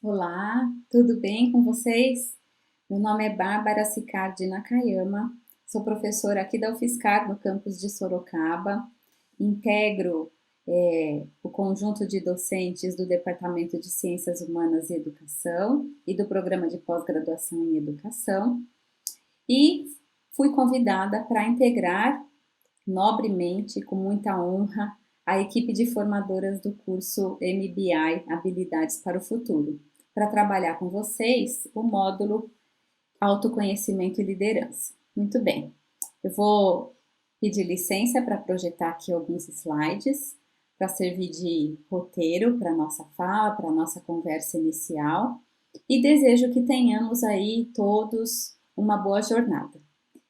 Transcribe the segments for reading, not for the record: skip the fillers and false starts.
Olá, tudo bem com vocês? Meu nome é Bárbara Sicardi Nakayama, sou professora aqui da UFSCar, no campus de Sorocaba, integro o conjunto de docentes do Departamento de Ciências Humanas e Educação e do Programa de Pós-Graduação em Educação e fui convidada para integrar nobremente, com muita honra, a equipe de formadoras do curso MBI Habilidades para o Futuro, para trabalhar com vocês o módulo Autoconhecimento e Liderança. Muito bem, eu vou pedir licença para projetar aqui alguns slides, para servir de roteiro para a nossa fala, para a nossa conversa inicial, e desejo que tenhamos aí todos uma boa jornada.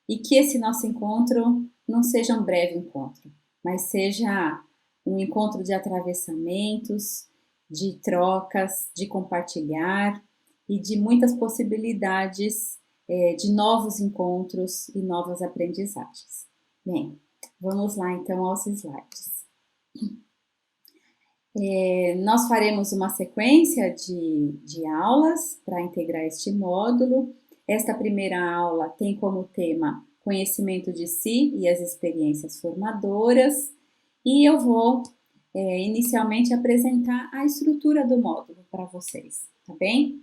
E que esse nosso encontro não seja um breve encontro, mas seja um encontro de atravessamentos, de trocas, de compartilhar e de muitas possibilidades de novos encontros e novas aprendizagens. Bem, vamos lá então aos slides. Nós faremos uma sequência de aulas para integrar este módulo. Esta primeira aula tem como tema conhecimento de si e as experiências formadoras, e eu vou inicialmente apresentar a estrutura do módulo para vocês, tá bem?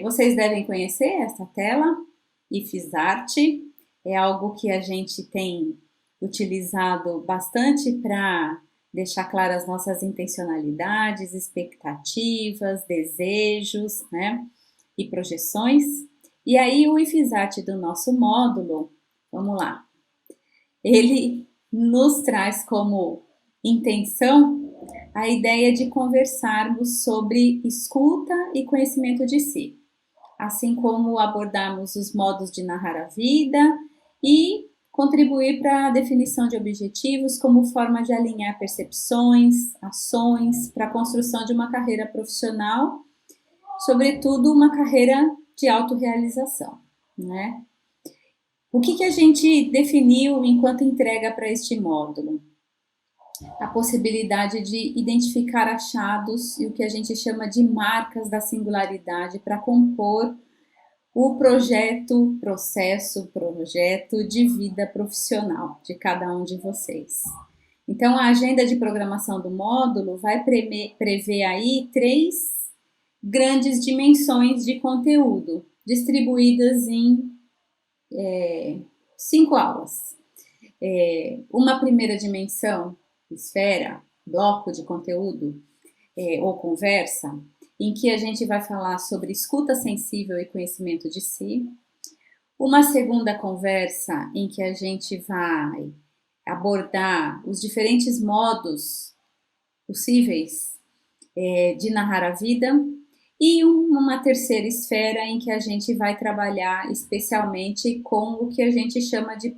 Vocês devem conhecer essa tela, IFSART, é algo que a gente tem utilizado bastante para deixar claras nossas intencionalidades, expectativas, desejos, né, e projeções. E aí o IFSART do nosso módulo, vamos lá, ele nos traz como intenção a ideia de conversarmos sobre escuta e conhecimento de si, assim como abordarmos os modos de narrar a vida e contribuir para a definição de objetivos como forma de alinhar percepções, ações, para a construção de uma carreira profissional, sobretudo uma carreira de autorrealização, né? O que a gente definiu enquanto entrega para este módulo? A possibilidade de identificar achados e o que a gente chama de marcas da singularidade para compor o projeto de vida profissional de cada um de vocês. Então, a agenda de programação do módulo vai prever aí 3 grandes dimensões de conteúdo, distribuídas em 5 aulas. Uma primeira dimensão, esfera, bloco de conteúdo ou conversa, em que a gente vai falar sobre escuta sensível e conhecimento de si. Uma segunda conversa em que a gente vai abordar os diferentes modos possíveis de narrar a vida. E uma terceira esfera em que a gente vai trabalhar especialmente com o que a gente chama de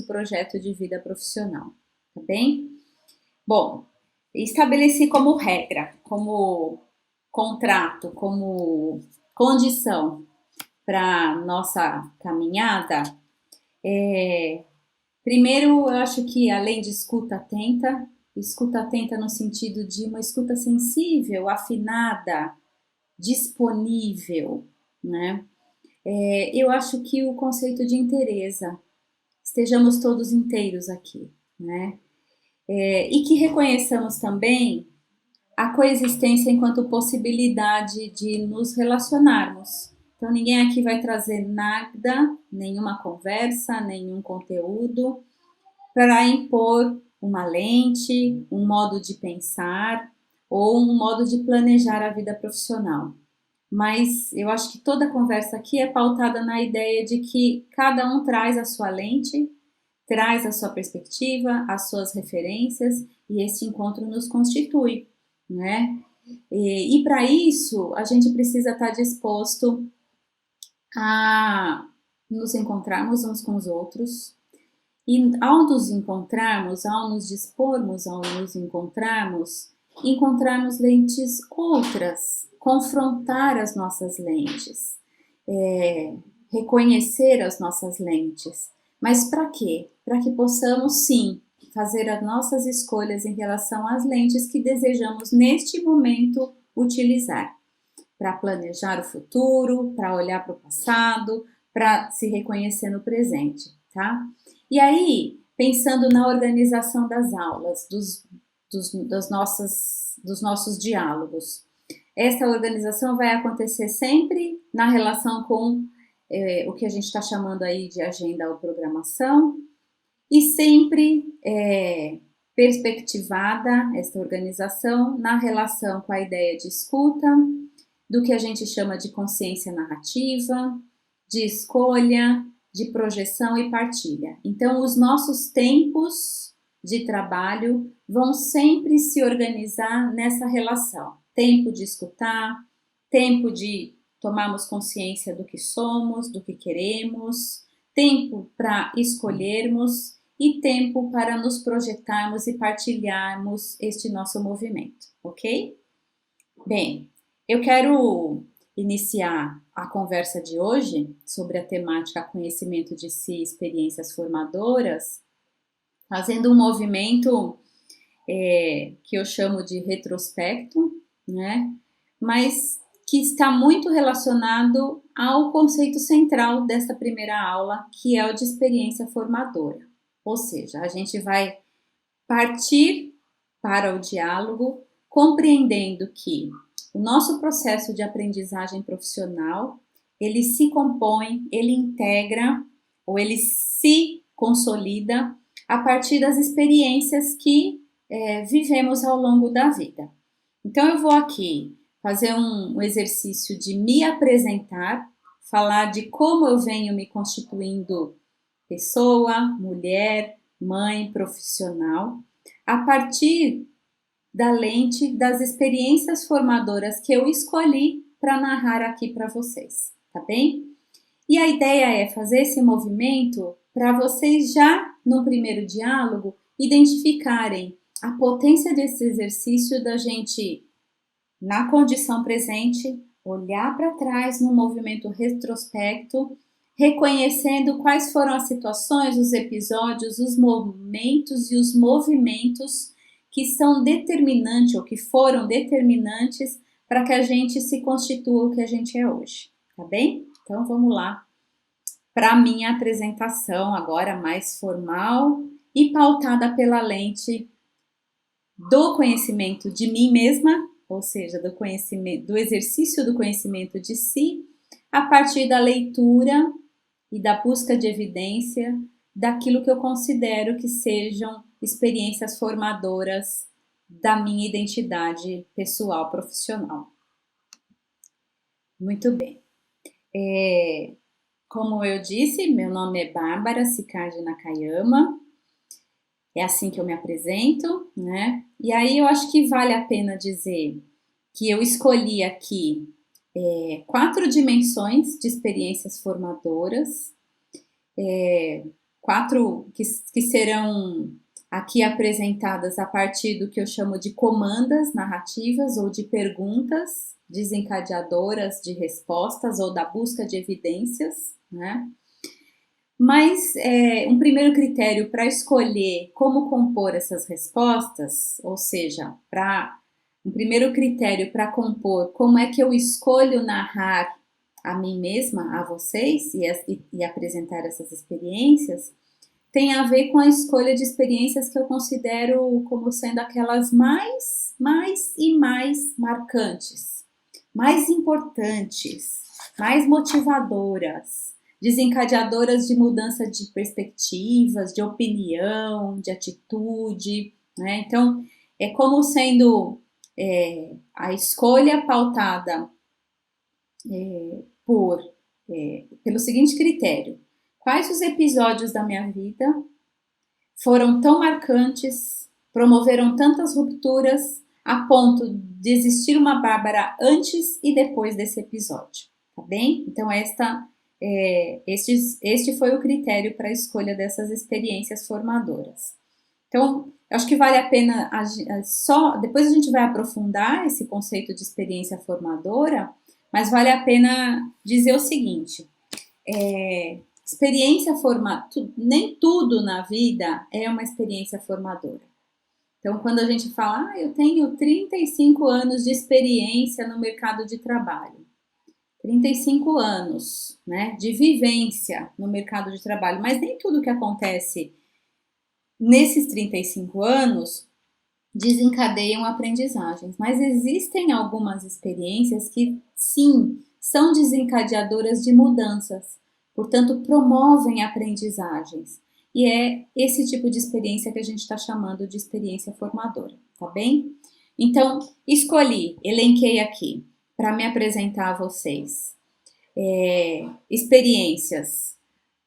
projeto de vida profissional, tá bem? Bom, estabeleci como regra, como contrato, como condição para nossa caminhada, primeiro eu acho que além de escuta atenta no sentido de uma escuta sensível, afinada, disponível, né? Eu acho que o conceito de inteireza, estejamos todos inteiros aqui, né? E que reconheçamos também a coexistência enquanto possibilidade de nos relacionarmos. Então, ninguém aqui vai trazer nada, nenhuma conversa, nenhum conteúdo, para impor uma lente, um modo de pensar ou um modo de planejar a vida profissional. Mas eu acho que toda conversa aqui é pautada na ideia de que cada um traz a sua lente, traz a sua perspectiva, as suas referências, e esse encontro nos constitui, né? E para isso, a gente precisa estar disposto a nos encontrarmos uns com os outros, e ao nos encontrarmos, ao nos dispormos, ao nos encontrarmos lentes outras, confrontar as nossas lentes, reconhecer as nossas lentes. Mas para quê? Para que possamos, sim, fazer as nossas escolhas em relação às lentes que desejamos neste momento utilizar. para planejar o futuro, para olhar para o passado, para se reconhecer no presente, tá? E aí, pensando na organização das aulas, dos nossos diálogos, essa organização vai acontecer sempre na relação com o que a gente está chamando aí de agenda ou programação, e sempre perspectivada, esta organização, na relação com a ideia de escuta, do que a gente chama de consciência narrativa, de escolha, de projeção e partilha. Então, os nossos tempos de trabalho vão sempre se organizar nessa relação. Tempo de escutar, tempo de tomarmos consciência do que somos, do que queremos, tempo para escolhermos e tempo para nos projetarmos e partilharmos este nosso movimento, ok? Bem, eu quero iniciar a conversa de hoje sobre a temática conhecimento de si e experiências formadoras, fazendo um movimento que eu chamo de retrospecto, né? Mas que está muito relacionado ao conceito central dessa primeira aula, que é o de experiência formadora. Ou seja, a gente vai partir para o diálogo, compreendendo que o nosso processo de aprendizagem profissional, ele se compõe, ele integra ou ele se consolida a partir das experiências que vivemos ao longo da vida. Então eu vou aqui fazer um exercício de me apresentar, falar de como eu venho me constituindo pessoa, mulher, mãe, profissional, a partir da lente das experiências formadoras que eu escolhi para narrar aqui para vocês, tá bem? E a ideia é fazer esse movimento para vocês já no primeiro diálogo identificarem a potência desse exercício da gente, na condição presente, olhar para trás no movimento retrospecto, reconhecendo quais foram as situações, os episódios, os momentos e os movimentos que são determinantes ou que foram determinantes para que a gente se constitua o que a gente é hoje, tá bem? Então vamos lá para a minha apresentação agora mais formal e pautada pela lente do conhecimento de mim mesma, ou seja, do conhecimento, do exercício do conhecimento de si, a partir da leitura e da busca de evidência daquilo que eu considero que sejam experiências formadoras da minha identidade pessoal profissional. Muito bem. Como eu disse, meu nome é Bárbara Cicardi Nakayama, é assim que eu me apresento, né? E aí eu acho que vale a pena dizer que eu escolhi aqui 4 dimensões de experiências formadoras, 4 que serão aqui apresentadas a partir do que eu chamo de comandas narrativas ou de perguntas desencadeadoras de respostas ou da busca de evidências, né? Mas um primeiro critério para escolher como compor essas respostas, ou seja, um primeiro critério para compor como é que eu escolho narrar a mim mesma, a vocês e apresentar essas experiências, tem a ver com a escolha de experiências que eu considero como sendo aquelas mais marcantes, mais importantes, mais motivadoras, desencadeadoras de mudança de perspectivas, de opinião, de atitude, né? Então, é como sendo a escolha pautada pelo seguinte critério: quais os episódios da minha vida foram tão marcantes, promoveram tantas rupturas a ponto de existir uma Bárbara antes e depois desse episódio, tá bem? Então este foi o critério para a escolha dessas experiências formadoras. Então, eu acho que vale a pena depois a gente vai aprofundar esse conceito de experiência formadora, mas vale a pena dizer o seguinte: experiência formadora, nem tudo na vida é uma experiência formadora. Então, quando a gente fala, eu tenho 35 anos de experiência no mercado de trabalho, 35 anos, né, de vivência no mercado de trabalho, mas nem tudo que acontece nesses 35 anos desencadeiam aprendizagens, mas existem algumas experiências que, sim, são desencadeadoras de mudanças, portanto, promovem aprendizagens. E é esse tipo de experiência que a gente está chamando de experiência formadora, tá bem? Então, escolhi, elenquei aqui para me apresentar a vocês experiências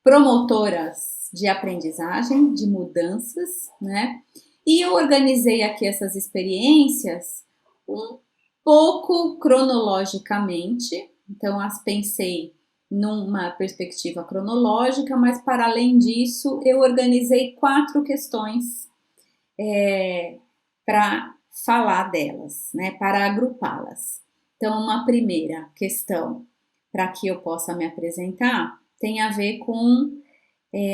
promotoras de aprendizagem, de mudanças, né? E eu organizei aqui essas experiências um pouco cronologicamente, então as pensei numa perspectiva cronológica, mas para além disso, eu organizei 4 questões para falar delas, né? Para agrupá-las. Então, uma primeira questão para que eu possa me apresentar tem a ver com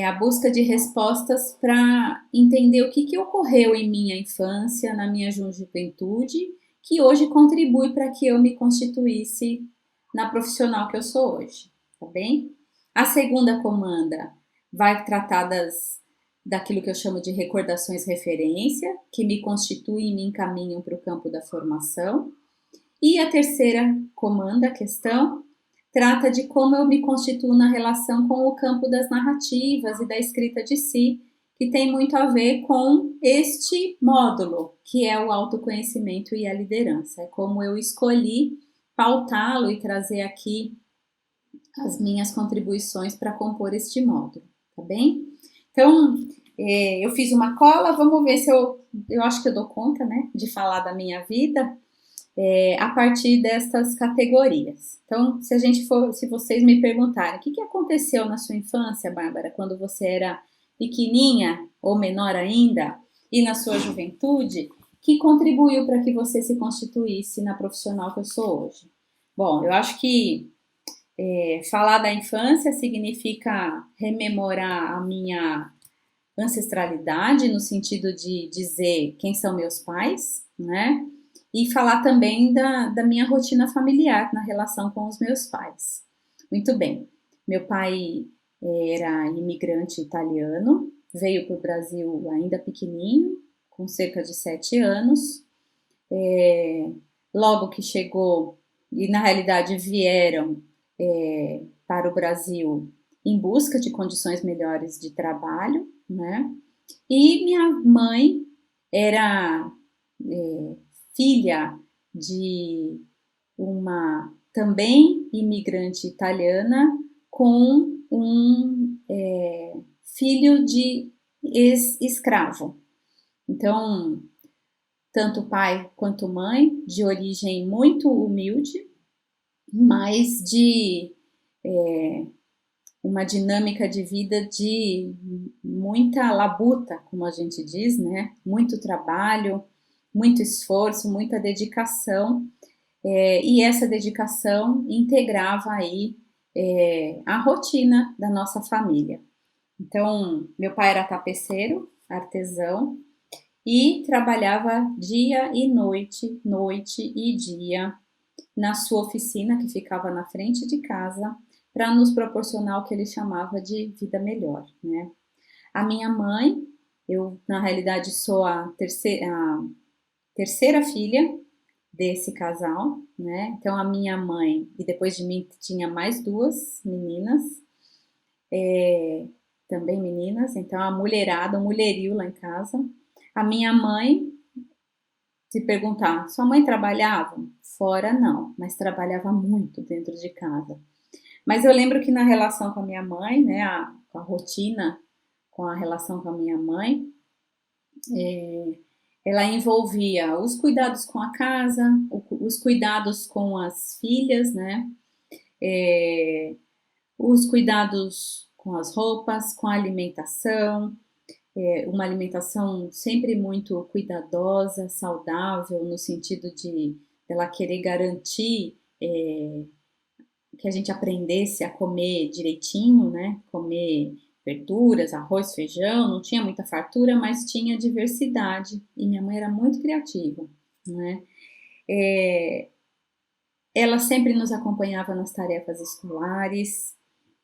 a busca de respostas para entender o que ocorreu em minha infância, na minha juventude, que hoje contribui para que eu me constituísse na profissional que eu sou hoje, tá bem? A segunda comanda vai tratar daquilo que eu chamo de recordações referência, que me constituem e me encaminham para o campo da formação. E a terceira comanda, questão, trata de como eu me constituo na relação com o campo das narrativas e da escrita de si, que tem muito a ver com este módulo, que é o autoconhecimento e a liderança. É como eu escolhi pautá-lo e trazer aqui as minhas contribuições para compor este módulo, tá bem? Então, eu fiz uma cola, vamos ver se eu acho que eu dou conta, né, de falar da minha vida a partir dessas categorias. Então, se vocês me perguntarem, o que aconteceu na sua infância, Bárbara, quando você era pequenininha ou menor ainda, e na sua juventude, que contribuiu para que você se constituísse na profissional que eu sou hoje? Bom, eu acho que falar da infância significa rememorar a minha ancestralidade, no sentido de dizer quem são meus pais, né? E falar também da minha rotina familiar na relação com os meus pais. Muito bem. Meu pai era imigrante italiano, veio para o Brasil ainda pequenininho, com cerca de 7 anos. Logo que chegou, e na realidade vieram para o Brasil em busca de condições melhores de trabalho, né? E minha mãe era filha de uma também imigrante italiana com um filho de ex-escravo. Então, tanto pai quanto mãe, de origem muito humilde, mas de uma dinâmica de vida de muita labuta, como a gente diz, né? Muito trabalho, muito esforço, muita dedicação, e essa dedicação integrava aí a rotina da nossa família. Então, meu pai era tapeceiro, artesão, e trabalhava dia e noite, noite e dia, na sua oficina, que ficava na frente de casa, para nos proporcionar o que ele chamava de vida melhor, né? A minha mãe, eu na realidade sou a terceira filha desse casal, né? Então a minha mãe, e depois de mim tinha mais 2 meninas, também meninas, então a mulherada, o mulherio lá em casa. A minha mãe, se perguntar, sua mãe trabalhava? Fora não, mas trabalhava muito dentro de casa. Mas eu lembro que na relação com a minha mãe, né, com a rotina, com a relação com a minha mãe, ela envolvia os cuidados com a casa, os cuidados com as filhas, né, os cuidados com as roupas, com a alimentação, uma alimentação sempre muito cuidadosa, saudável, no sentido de ela querer garantir que a gente aprendesse a comer direitinho, né? Comer verduras, arroz, feijão, não tinha muita fartura, mas tinha diversidade. E minha mãe era muito criativa, né? É, ela sempre nos acompanhava nas tarefas escolares,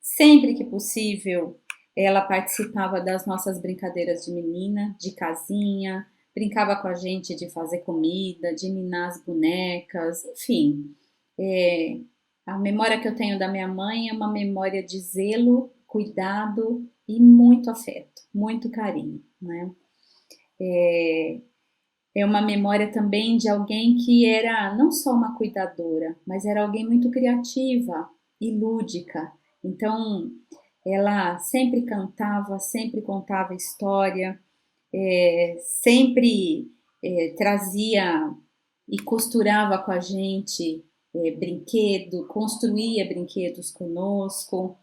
sempre que possível, ela participava das nossas brincadeiras de menina, de casinha, brincava com a gente de fazer comida, de ninar as bonecas, enfim. É, a memória que eu tenho da minha mãe é uma memória de zelo, cuidado e muito afeto, muito carinho, né? É uma memória também de alguém que era não só uma cuidadora, mas era alguém muito criativa e lúdica. Então, ela sempre cantava, sempre contava história, sempre trazia e costurava com a gente brinquedo, construía brinquedos conosco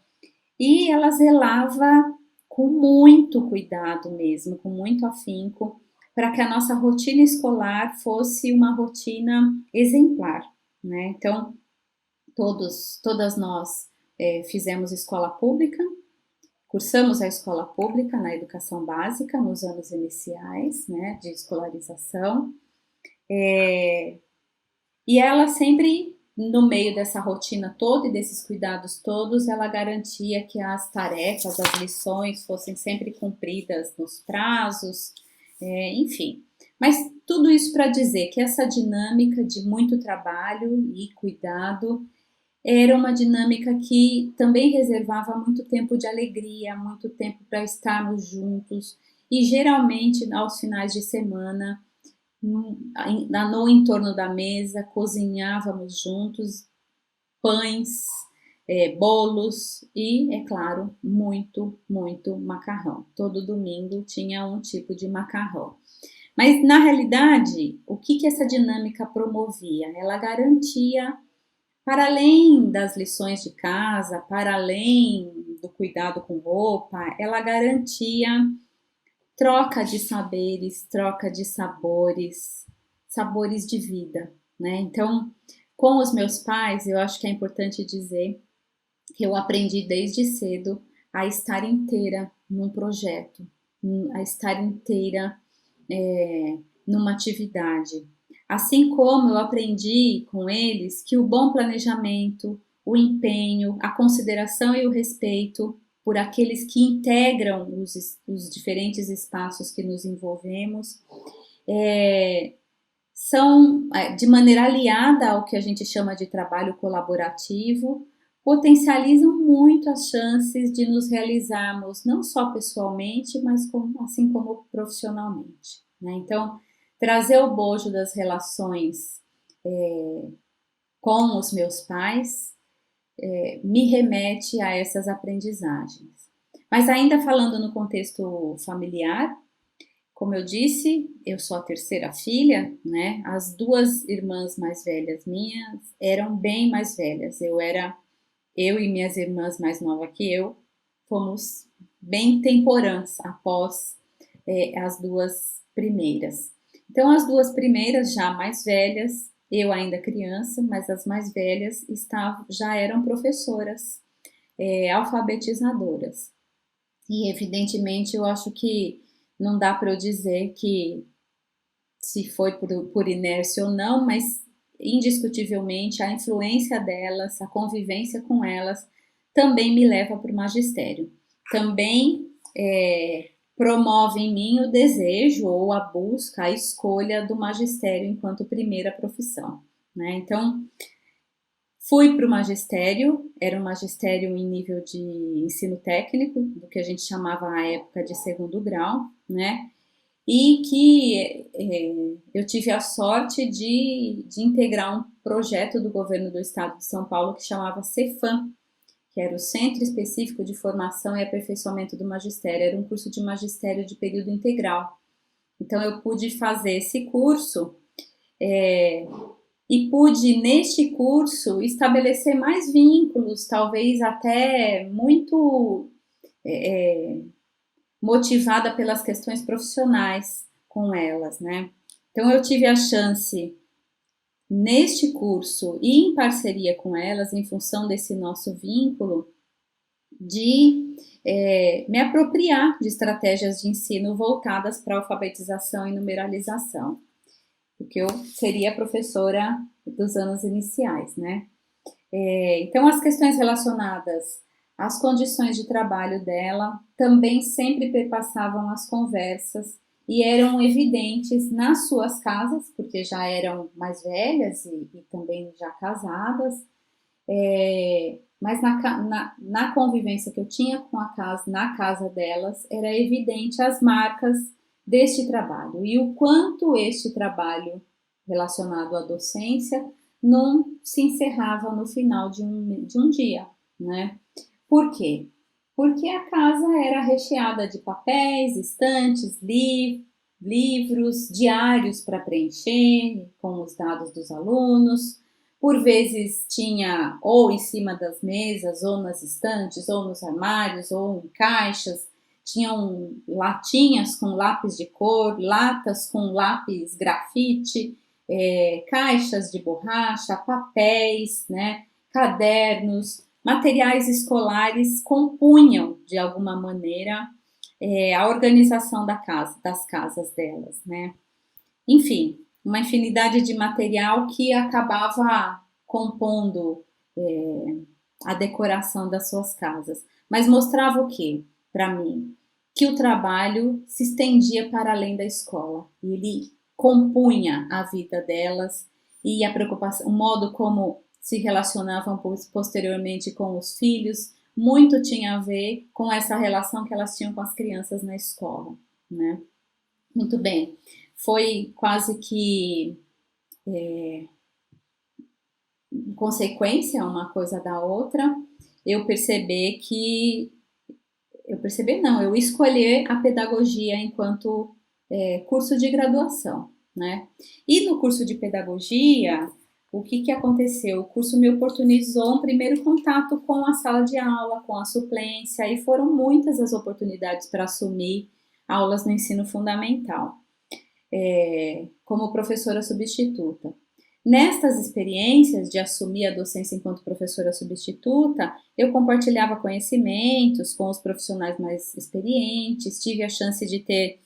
e ela zelava com muito cuidado mesmo, com muito afinco, para que a nossa rotina escolar fosse uma rotina exemplar, né? Então, todas nós fizemos escola pública, cursamos a escola pública na educação básica, nos anos iniciais, né, de escolarização, e ela sempre, no meio dessa rotina toda e desses cuidados todos, ela garantia que as tarefas, as lições fossem sempre cumpridas nos prazos, enfim. Mas tudo isso para dizer que essa dinâmica de muito trabalho e cuidado era uma dinâmica que também reservava muito tempo de alegria, muito tempo para estarmos juntos e geralmente aos finais de semana no entorno da mesa cozinhávamos juntos pães, bolos e, é claro, muito macarrão. Todo domingo tinha um tipo de macarrão. Mas, na realidade, o que essa dinâmica promovia? Ela garantia, para além das lições de casa, para além do cuidado com roupa, ela garantia troca de saberes, troca de sabores, sabores de vida, né? Então, com os meus pais, eu acho que é importante dizer que eu aprendi desde cedo a estar inteira num projeto, a estar inteira numa atividade. Assim como eu aprendi com eles que o bom planejamento, o empenho, a consideração e o respeito por aqueles que integram os diferentes espaços que nos envolvemos são, de maneira aliada ao que a gente chama de trabalho colaborativo, potencializam muito as chances de nos realizarmos não só pessoalmente, mas assim como profissionalmente, né? Então, trazer o bojo das relações com os meus pais me remete a essas aprendizagens. Mas ainda falando no contexto familiar, como eu disse, eu sou a terceira filha, né? As duas irmãs mais velhas minhas eram bem mais velhas. Eu e minhas irmãs mais novas que eu, fomos bem temporãs após as duas primeiras. Então, as duas primeiras já mais velhas, eu ainda criança, mas as mais velhas já eram professoras, alfabetizadoras. E evidentemente eu acho que não dá para eu dizer que se foi por inércia ou não, mas indiscutivelmente a influência delas, a convivência com elas, também me leva para o magistério. Também promove em mim o desejo ou a busca, a escolha do magistério enquanto primeira profissão, né? Então, fui para o magistério, era um magistério em nível de ensino técnico, do que a gente chamava à época de segundo grau, né? E que eu tive a sorte de integrar um projeto do governo do estado de São Paulo que chamava Cefam, que era o Centro Específico de Formação e Aperfeiçoamento do Magistério, era um curso de magistério de período integral. Então eu pude fazer esse curso e pude, neste curso, estabelecer mais vínculos, talvez até muito motivada pelas questões profissionais com elas, né? Então eu tive a chance neste curso e em parceria com elas, em função desse nosso vínculo, de me apropriar de estratégias de ensino voltadas para alfabetização e numeralização, porque eu seria professora dos anos iniciais, né? Então, as questões relacionadas às condições de trabalho dela também sempre perpassavam as conversas e eram evidentes nas suas casas, porque já eram mais velhas e também já casadas, mas na convivência que eu tinha com a casa, na casa delas, era evidente as marcas deste trabalho e o quanto este trabalho relacionado à docência não se encerrava no final de um dia, né? Por quê? Porque a casa era recheada de papéis, estantes, livros, diários para preencher com os dados dos alunos. Por vezes tinha ou em cima das mesas, ou nas estantes, ou nos armários, ou em caixas, tinham latinhas com lápis de cor, latas com lápis grafite, caixas de borracha, papéis, né, cadernos, materiais escolares compunham de alguma maneira a organização das casas delas, né? Enfim, uma infinidade de material que acabava compondo é, a decoração das suas casas. Mas mostrava o quê? Para mim, que o trabalho se estendia para além da escola. Ele compunha a vida delas e a preocupação, o modo como se relacionavam posteriormente com os filhos, muito tinha a ver com essa relação que elas tinham com as crianças na escola, né? Muito bem. Foi quase que consequência uma coisa da outra, eu perceber que eu perceber não, eu escolher a pedagogia enquanto curso de graduação, né? E no curso de pedagogia, o que aconteceu? O curso me oportunizou um primeiro contato com a sala de aula, com a suplência, e foram muitas as oportunidades para assumir aulas no ensino fundamental, como professora substituta. Nestas experiências de assumir a docência enquanto professora substituta, eu compartilhava conhecimentos com os profissionais mais experientes, tive a chance de ter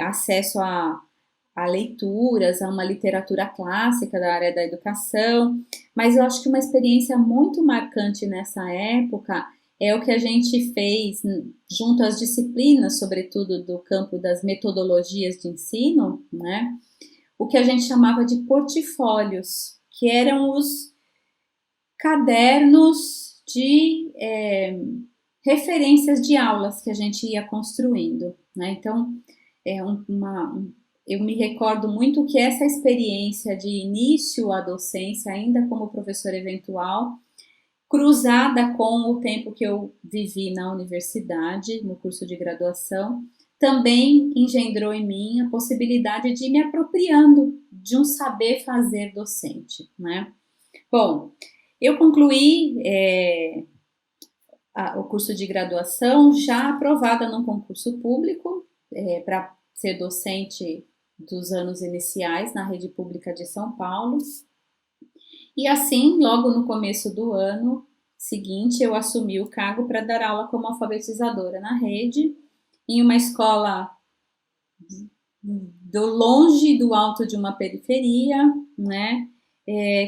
acesso a leituras, a uma literatura clássica da área da educação, mas eu acho que uma experiência muito marcante nessa época é o que a gente fez junto às disciplinas, sobretudo do campo das metodologias de ensino, né? O que a gente chamava de portfólios, que eram os cadernos de referências de aulas que a gente ia construindo, né? Então, eu me recordo muito que essa experiência de início à docência, ainda como professora eventual, cruzada com o tempo que eu vivi na universidade, no curso de graduação, também engendrou em mim a possibilidade de ir me apropriando de um saber fazer docente, né? Bom, eu concluí o curso de graduação já aprovada num concurso público para ser docente dos anos iniciais na rede pública de São Paulo. E assim, logo no começo do ano seguinte, eu assumi o cargo para dar aula como alfabetizadora na rede, em uma escola do longe do alto de uma periferia, né?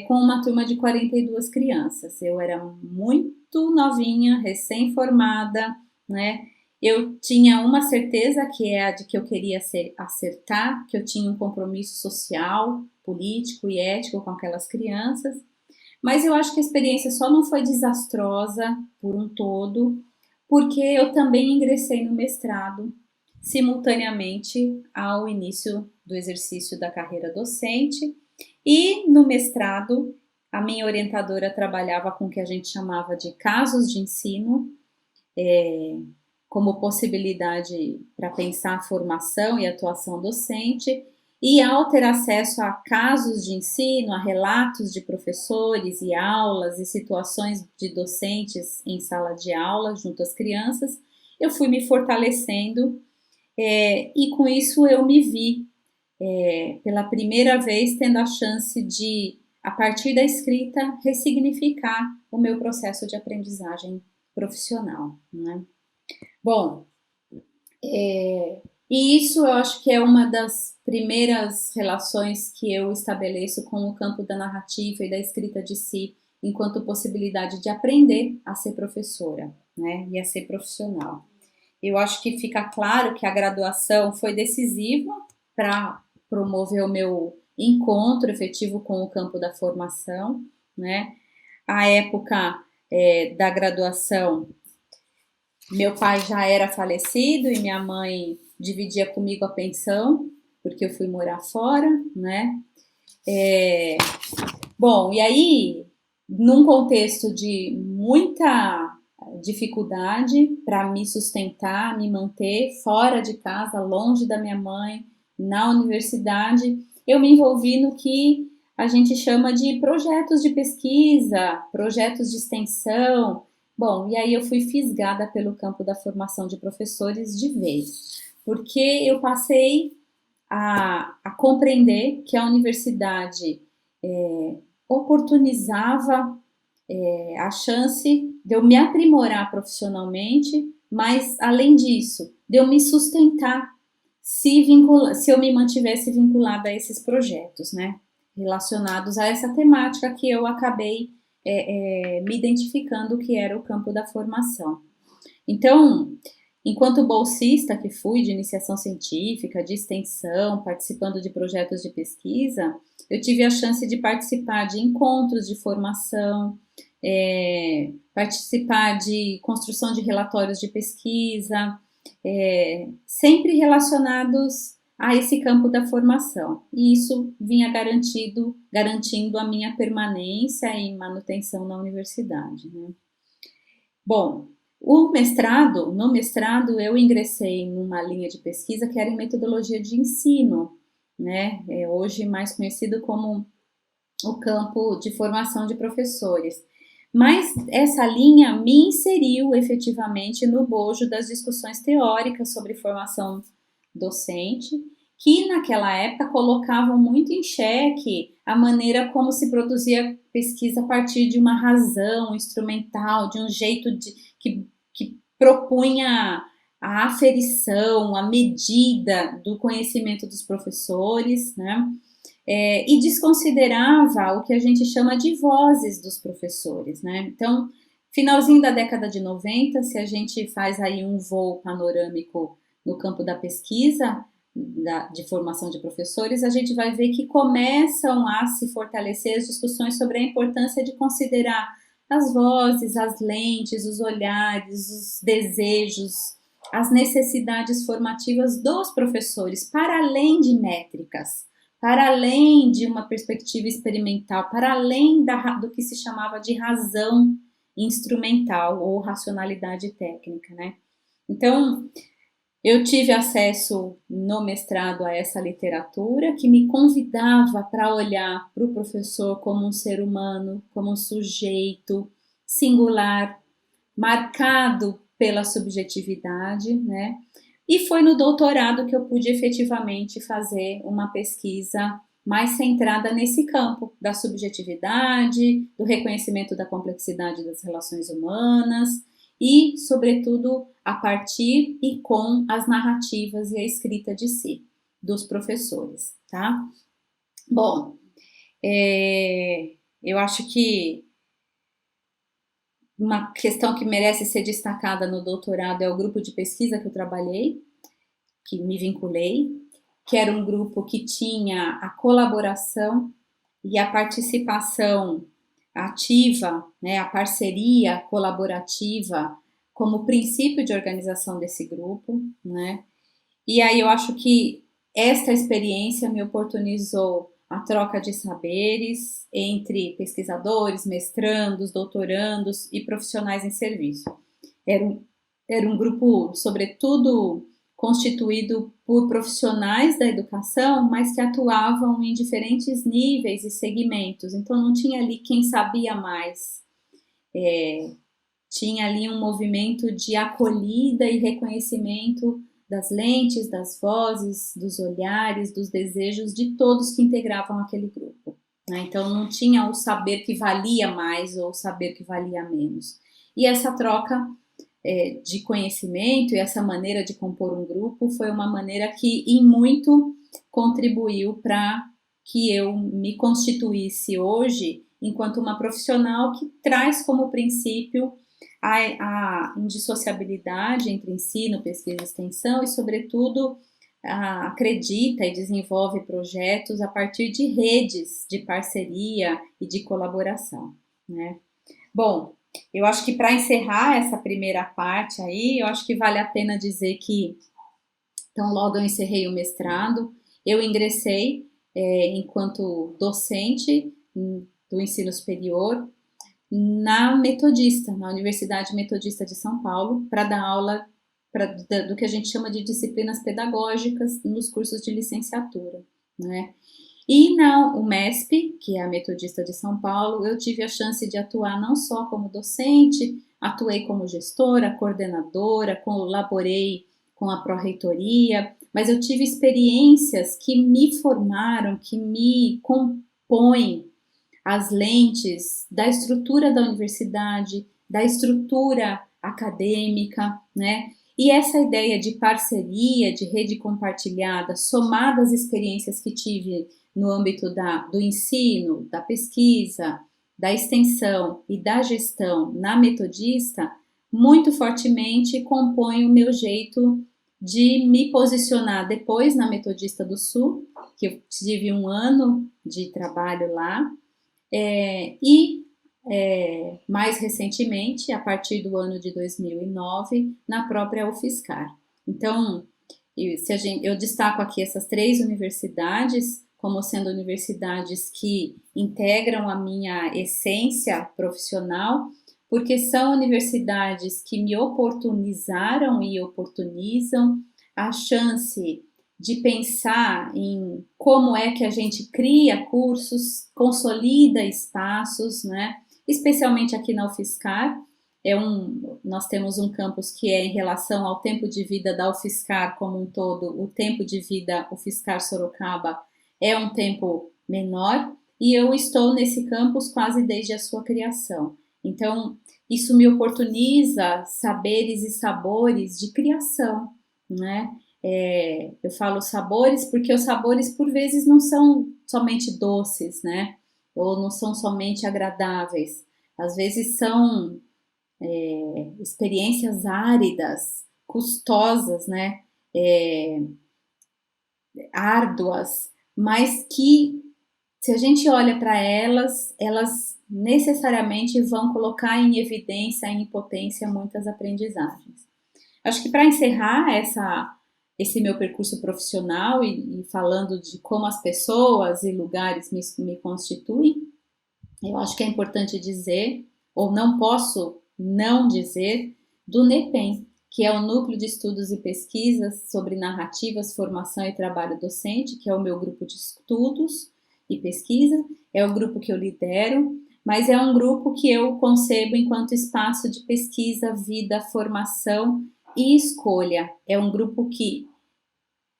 Com uma turma de 42 crianças. Eu era muito novinha, recém-formada, né? Eu tinha uma certeza que é a de que eu queria acertar, que eu tinha um compromisso social, político e ético com aquelas crianças, mas eu acho que a experiência só não foi desastrosa por um todo, porque eu também ingressei no mestrado simultaneamente ao início do exercício da carreira docente, e no mestrado a minha orientadora trabalhava com o que a gente chamava de casos de ensino, como possibilidade para pensar a formação e atuação docente, e ao ter acesso a casos de ensino, a relatos de professores e aulas e situações de docentes em sala de aula junto às crianças, eu fui me fortalecendo e com isso eu me vi pela primeira vez tendo a chance de, a partir da escrita, ressignificar o meu processo de aprendizagem profissional, né? Bom, e isso eu acho que é uma das primeiras relações que eu estabeleço com o campo da narrativa e da escrita de si, enquanto possibilidade de aprender a ser professora, né, e a ser profissional. Eu acho que fica claro que a graduação foi decisiva para promover o meu encontro efetivo com o campo da formação, né? A época da graduação, meu pai já era falecido e minha mãe dividia comigo a pensão, porque eu fui morar fora, né? É, Bom, e aí, num contexto de muita dificuldade para me sustentar, me manter fora de casa, longe da minha mãe, na universidade, eu me envolvi no que a gente chama de projetos de pesquisa, projetos de extensão. Bom, e aí eu fui fisgada pelo campo da formação de professores de vez, porque eu passei a compreender que a universidade oportunizava a chance de eu me aprimorar profissionalmente, mas além disso, de eu me sustentar se eu me mantivesse vinculada a esses projetos, né? Relacionados a essa temática que eu acabei me identificando que era o campo da formação. Então, enquanto bolsista que fui de iniciação científica, de extensão, participando de projetos de pesquisa, eu tive a chance de participar de encontros de formação, participar de construção de relatórios de pesquisa, sempre relacionados a esse campo da formação. E isso vinha garantindo a minha permanência e manutenção na universidade, né? Bom, no mestrado eu ingressei numa linha de pesquisa que era em metodologia de ensino, né? Hoje mais conhecido como o campo de formação de professores. Mas essa linha me inseriu efetivamente no bojo das discussões teóricas sobre formação docente, que naquela época colocavam muito em xeque a maneira como se produzia pesquisa a partir de uma razão instrumental, de um jeito que propunha a aferição, a medida do conhecimento dos professores, né? E desconsiderava o que a gente chama de vozes dos professores, né? Então, finalzinho da década de 90, se a gente faz aí um voo panorâmico no campo da pesquisa, de formação de professores, a gente vai ver que começam a se fortalecer as discussões sobre a importância de considerar as vozes, as lentes, os olhares, os desejos, as necessidades formativas dos professores, para além de métricas, para além de uma perspectiva experimental, para além do que se chamava de razão instrumental ou racionalidade técnica, né? Então, eu tive acesso no mestrado a essa literatura que me convidava para olhar para o professor como um ser humano, como um sujeito singular, marcado pela subjetividade, né? E foi no doutorado que eu pude efetivamente fazer uma pesquisa mais centrada nesse campo da subjetividade, do reconhecimento da complexidade das relações humanas e, sobretudo, a partir e com as narrativas e a escrita de si, dos professores, tá? Bom, eu acho que uma questão que merece ser destacada no doutorado é o grupo de pesquisa que eu trabalhei, que me vinculei, que era um grupo que tinha a colaboração e a participação ativa, né, a parceria colaborativa como princípio de organização desse grupo, né? E aí eu acho que esta experiência me oportunizou a troca de saberes entre pesquisadores, mestrandos, doutorandos e profissionais em serviço. Era um, era um grupo, sobretudo, constituído por profissionais da educação, mas que atuavam em diferentes níveis e segmentos. Então, não tinha ali quem sabia mais. Tinha ali um movimento de acolhida e reconhecimento das lentes, das vozes, dos olhares, dos desejos de todos que integravam aquele grupo, né? Então não tinha o saber que valia mais ou o saber que valia menos. E essa troca de conhecimento e essa maneira de compor um grupo foi uma maneira que em muito contribuiu para que eu me constituísse hoje enquanto uma profissional que traz como princípio a indissociabilidade entre ensino, pesquisa e extensão e, sobretudo, acredita e desenvolve projetos a partir de redes de parceria e de colaboração, né? Bom, eu acho que para encerrar essa primeira parte aí, eu acho que vale a pena dizer que, então, logo eu encerrei o mestrado, eu ingressei enquanto docente do ensino superior na Metodista, na Universidade Metodista de São Paulo, para dar aula do que a gente chama de disciplinas pedagógicas nos cursos de licenciatura, né? E na UMESP, que é a Metodista de São Paulo, eu tive a chance de atuar não só como docente, atuei como gestora, coordenadora, colaborei com a pró-reitoria, mas eu tive experiências que me formaram, que me compõem as lentes da estrutura da universidade, da estrutura acadêmica, né? E essa ideia de parceria, de rede compartilhada, somada às experiências que tive no âmbito do ensino, da pesquisa, da extensão e da gestão na Metodista, muito fortemente compõe o meu jeito de me posicionar depois na Metodista do Sul, que eu tive um ano de trabalho lá, mais recentemente, a partir do ano de 2009, na própria UFSCar. Então, eu destaco aqui essas 3 universidades como sendo universidades que integram a minha essência profissional, porque são universidades que me oportunizaram e oportunizam a chance de pensar em como é que a gente cria cursos, consolida espaços, né? Especialmente aqui na UFSCar, nós temos um campus que é em relação ao tempo de vida da UFSCar como um todo, o tempo de vida UFSCar Sorocaba é um tempo menor, e eu estou nesse campus quase desde a sua criação. Então, isso me oportuniza saberes e sabores de criação, né? Eu falo sabores porque os sabores por vezes não são somente doces, né? Ou não são somente agradáveis. Às vezes são experiências áridas, custosas, né? Árduas, mas que se a gente olha para elas, elas necessariamente vão colocar em evidência, em potência, muitas aprendizagens. Acho que para encerrar esse meu percurso profissional e falando de como as pessoas e lugares me constituem, eu acho que é importante dizer, ou não posso não dizer, do NEPEM, que é o Núcleo de Estudos e Pesquisas sobre Narrativas, Formação e Trabalho Docente, que é o meu grupo de estudos e pesquisa, é o grupo que eu lidero, mas é um grupo que eu concebo enquanto espaço de pesquisa, vida, formação e escolha. É um grupo que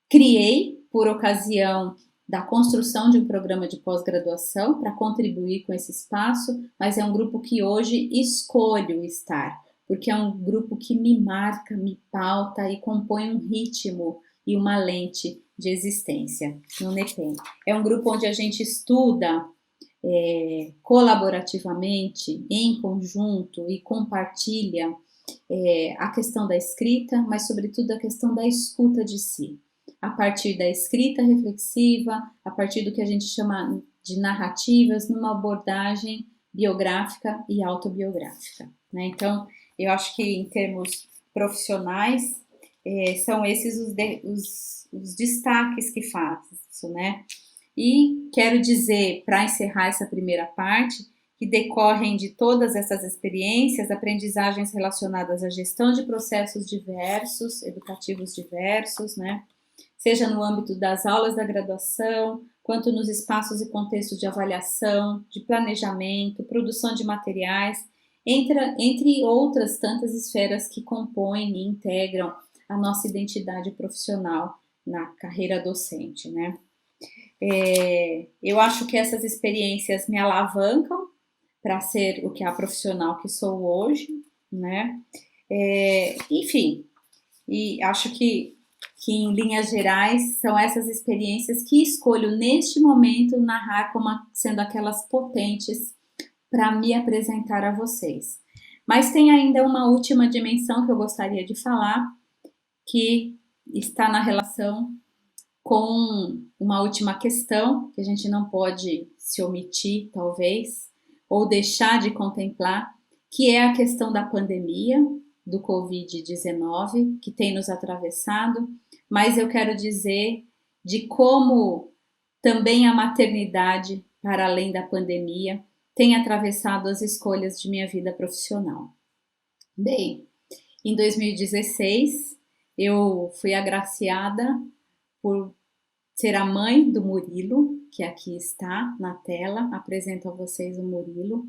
criei por ocasião da construção de um programa de pós-graduação para contribuir com esse espaço, mas é um grupo que hoje escolho estar, porque é um grupo que me marca, me pauta e compõe um ritmo e uma lente de existência no NEPEM. É um grupo onde a gente estuda colaborativamente, em conjunto e compartilha a questão da escrita, mas sobretudo a questão da escuta de si. A partir da escrita reflexiva, a partir do que a gente chama de narrativas, numa abordagem biográfica e autobiográfica, né? Então, eu acho que em termos profissionais, são esses os destaques que faço, né? E quero dizer, para encerrar essa primeira parte, que decorrem de todas essas experiências, aprendizagens relacionadas à gestão de processos diversos, educativos diversos, né? Seja no âmbito das aulas da graduação, quanto nos espaços e contextos de avaliação, de planejamento, produção de materiais, entre outras tantas esferas que compõem e integram a nossa identidade profissional na carreira docente, né? Eu acho que essas experiências me alavancam para ser o que a profissional que sou hoje, né? Enfim, e acho que em linhas gerais são essas experiências que escolho neste momento narrar como sendo aquelas potentes para me apresentar a vocês. Mas tem ainda uma última dimensão que eu gostaria de falar, que está na relação com uma última questão, que a gente não pode se omitir, talvez, ou deixar de contemplar, que é a questão da pandemia, do Covid-19, que tem nos atravessado, mas eu quero dizer de como também a maternidade, para além da pandemia, tem atravessado as escolhas de minha vida profissional. Bem, em 2016, eu fui agraciada por ser a mãe do Murilo, que aqui está na tela. Apresento a vocês o Murilo.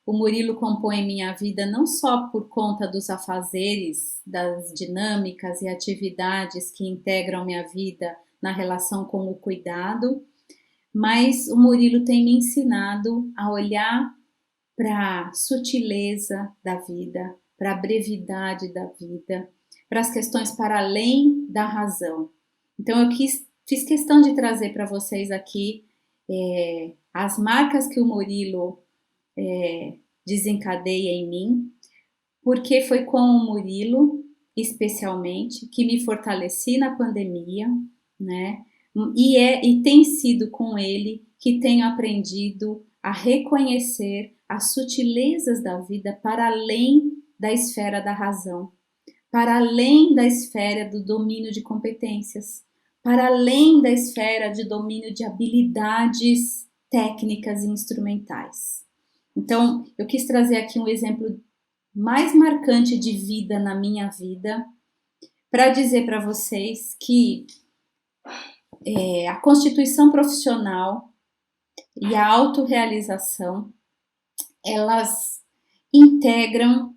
O Murilo compõe minha vida não só por conta dos afazeres, das dinâmicas e atividades que integram minha vida na relação com o cuidado, mas o Murilo tem me ensinado a olhar para a sutileza da vida, para a brevidade da vida, para as questões para além da razão. Então eu fiz questão de trazer para vocês aqui as marcas que o Murilo desencadeia em mim, porque foi com o Murilo, especialmente, que me fortaleci na pandemia, né? E tem sido com ele que tenho aprendido a reconhecer as sutilezas da vida para além da esfera da razão, para além da esfera do domínio de competências, para além da esfera de domínio de habilidades técnicas e instrumentais. Então, eu quis trazer aqui um exemplo mais marcante de vida na minha vida, para dizer para vocês que a constituição profissional e a autorrealização, elas integram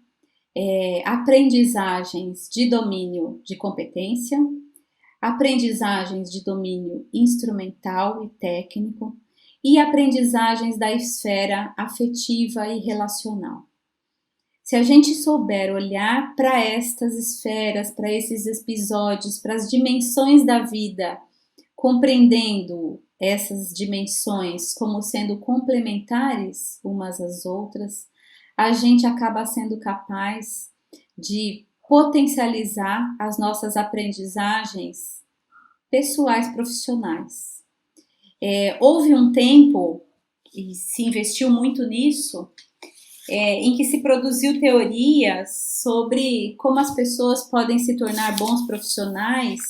aprendizagens de domínio de competência, aprendizagens de domínio instrumental e técnico e aprendizagens da esfera afetiva e relacional. Se a gente souber olhar para estas esferas, para esses episódios, para as dimensões da vida, compreendendo essas dimensões como sendo complementares umas às outras, a gente acaba sendo capaz de potencializar as nossas aprendizagens pessoais profissionais. Houve um tempo, e se investiu muito nisso, em que se produziu teorias sobre como as pessoas podem se tornar bons profissionais,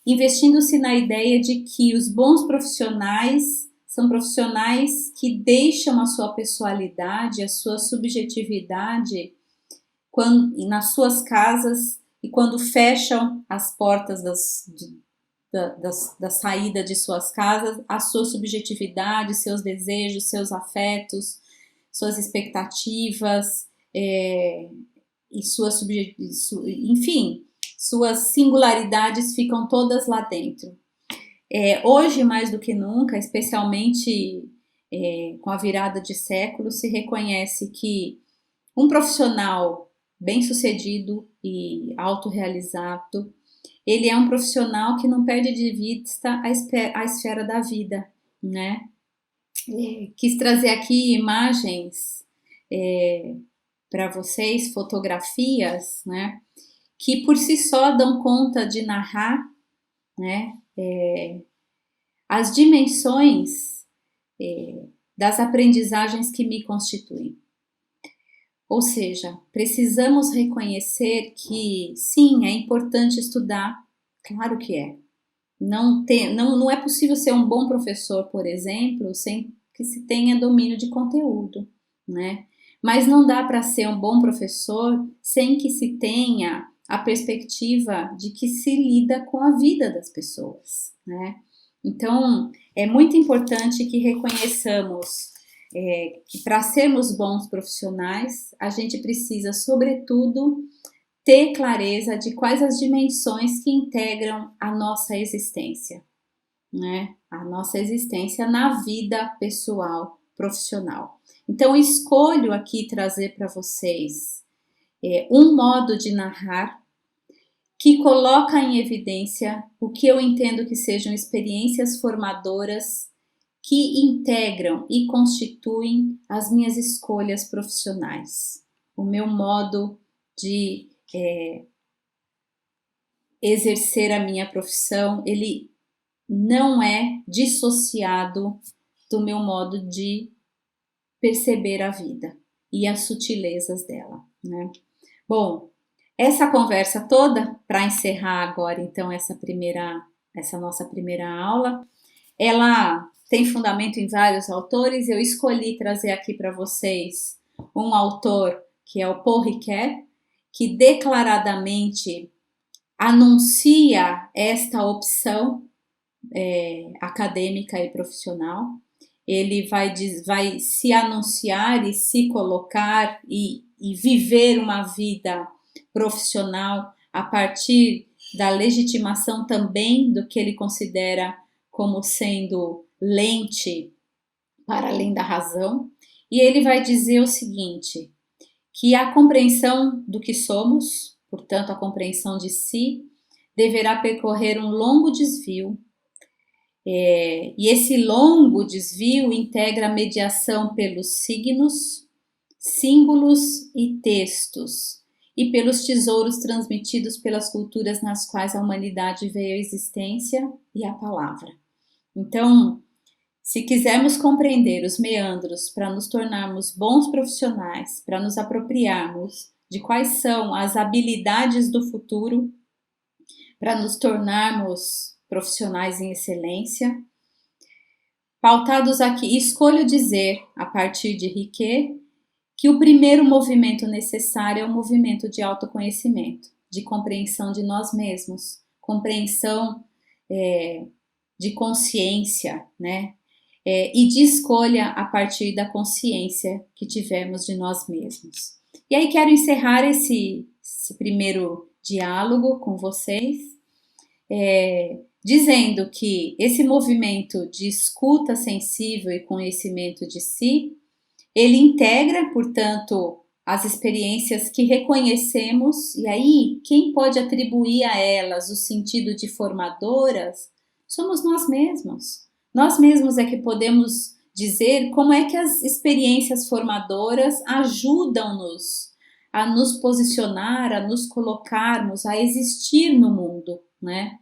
investindo-se na ideia de que os bons profissionais são profissionais que deixam a sua pessoalidade, a sua subjetividade nas suas casas e quando fecham as portas da saída de suas casas, a sua subjetividade, seus desejos, seus afetos, suas expectativas e enfim, suas singularidades ficam todas lá dentro. Hoje, mais do que nunca, especialmente com a virada de século, se reconhece que um profissional bem-sucedido e autorrealizado, ele é um profissional que não perde de vista a esfera da vida, né? Quis trazer aqui imagens para vocês, fotografias, né? Que por si só dão conta de narrar, né? As dimensões das aprendizagens que me constituem. Ou seja, precisamos reconhecer que sim, é importante estudar, claro que é. Não é possível ser um bom professor, por exemplo, sem que se tenha domínio de conteúdo, né? Mas não dá para ser um bom professor sem que se tenha a perspectiva de que se lida com a vida das pessoas, né? Então, é muito importante que reconheçamos que para sermos bons profissionais, a gente precisa, sobretudo, ter clareza de quais as dimensões que integram a nossa existência, né? A nossa existência na vida pessoal, profissional. Então, escolho aqui trazer para vocês um modo de narrar que coloca em evidência o que eu entendo que sejam experiências formadoras que integram e constituem as minhas escolhas profissionais, o meu modo de exercer a minha profissão, ele não é dissociado do meu modo de perceber a vida e as sutilezas dela, né? Bom, essa conversa toda, para encerrar agora então essa nossa primeira aula, ela tem fundamento em vários autores. Eu escolhi trazer aqui para vocês um autor que é o Paul Ricoeur, que declaradamente anuncia esta opção acadêmica e profissional. Ele vai se anunciar e se colocar e viver uma vida profissional a partir da legitimação também do que ele considera como sendo lente para além da razão. E ele vai dizer o seguinte, que a compreensão do que somos, portanto a compreensão de si, deverá percorrer um longo desvio. E esse longo desvio integra a mediação pelos signos, símbolos e textos, e pelos tesouros transmitidos pelas culturas nas quais a humanidade veio à existência e a palavra. Então, se quisermos compreender os meandros para nos tornarmos bons profissionais, para nos apropriarmos de quais são as habilidades do futuro, para nos tornarmos profissionais em excelência, pautados aqui, escolho dizer, a partir de Ricoeur, que o primeiro movimento necessário é o movimento de autoconhecimento, de compreensão de nós mesmos, compreensão de consciência, né? E de escolha a partir da consciência que tivemos de nós mesmos. E aí quero encerrar esse primeiro diálogo com vocês, dizendo que esse movimento de escuta sensível e conhecimento de si, ele integra, portanto, as experiências que reconhecemos, e aí quem pode atribuir a elas o sentido de formadoras somos nós mesmos. Nós mesmos é que podemos dizer como é que as experiências formadoras ajudam-nos a nos posicionar, a nos colocarmos, a existir no mundo, né?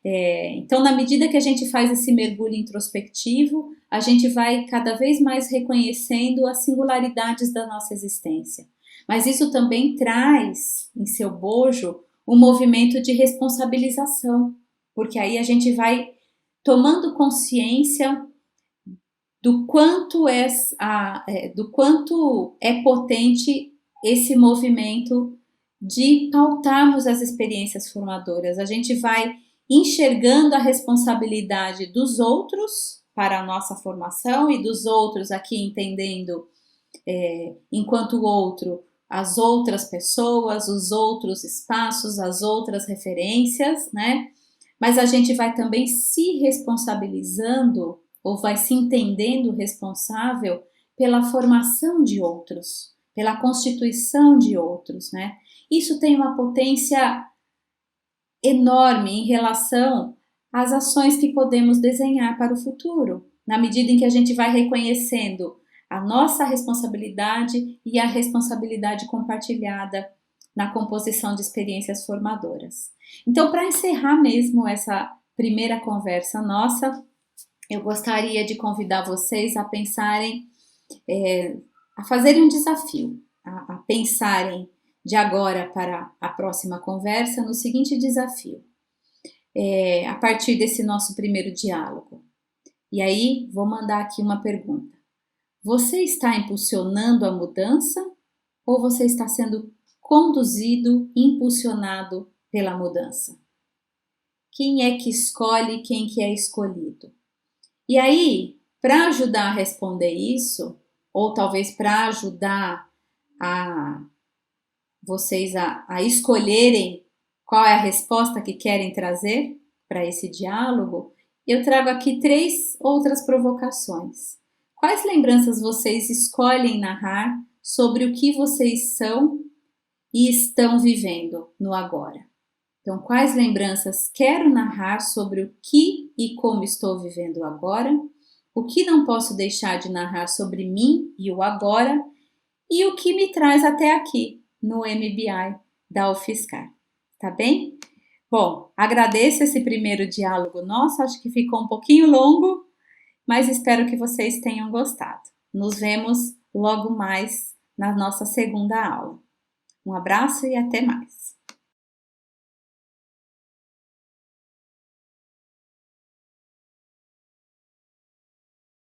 Então, na medida que a gente faz esse mergulho introspectivo, a gente vai cada vez mais reconhecendo as singularidades da nossa existência. Mas isso também traz em seu bojo um movimento de responsabilização, porque aí a gente vai tomando consciência do quanto é potente esse movimento de pautarmos as experiências formadoras. A gente vai enxergando a responsabilidade dos outros para a nossa formação e dos outros aqui entendendo enquanto outro as outras pessoas, os outros espaços, as outras referências, né? Mas a gente vai também se responsabilizando ou vai se entendendo responsável pela formação de outros, pela constituição de outros, né? Isso tem uma potência enorme em relação às ações que podemos desenhar para o futuro, na medida em que a gente vai reconhecendo a nossa responsabilidade e a responsabilidade compartilhada na composição de experiências formadoras. Então, para encerrar mesmo essa primeira conversa nossa, eu gostaria de convidar vocês a pensarem, a fazerem um desafio, a pensarem de agora para a próxima conversa no seguinte desafio, a partir desse nosso primeiro diálogo. E aí, vou mandar aqui uma pergunta. Você está impulsionando a mudança ou você está sendo conduzido, impulsionado pela mudança? Quem é que escolhe, quem que é escolhido? E aí, para ajudar a responder isso, ou talvez para ajudar a vocês a escolherem qual é a resposta que querem trazer para esse diálogo, eu trago aqui 3 outras provocações. Quais lembranças vocês escolhem narrar sobre o que vocês são e estão vivendo no agora? Então, quais lembranças quero narrar sobre o que e como estou vivendo agora? O que não posso deixar de narrar sobre mim e o agora? E o que me traz até aqui, no MBI da UFSCar, tá bem? Bom, agradeço esse primeiro diálogo nosso, acho que ficou um pouquinho longo, mas espero que vocês tenham gostado. Nos vemos logo mais na nossa segunda aula. Um abraço e até mais!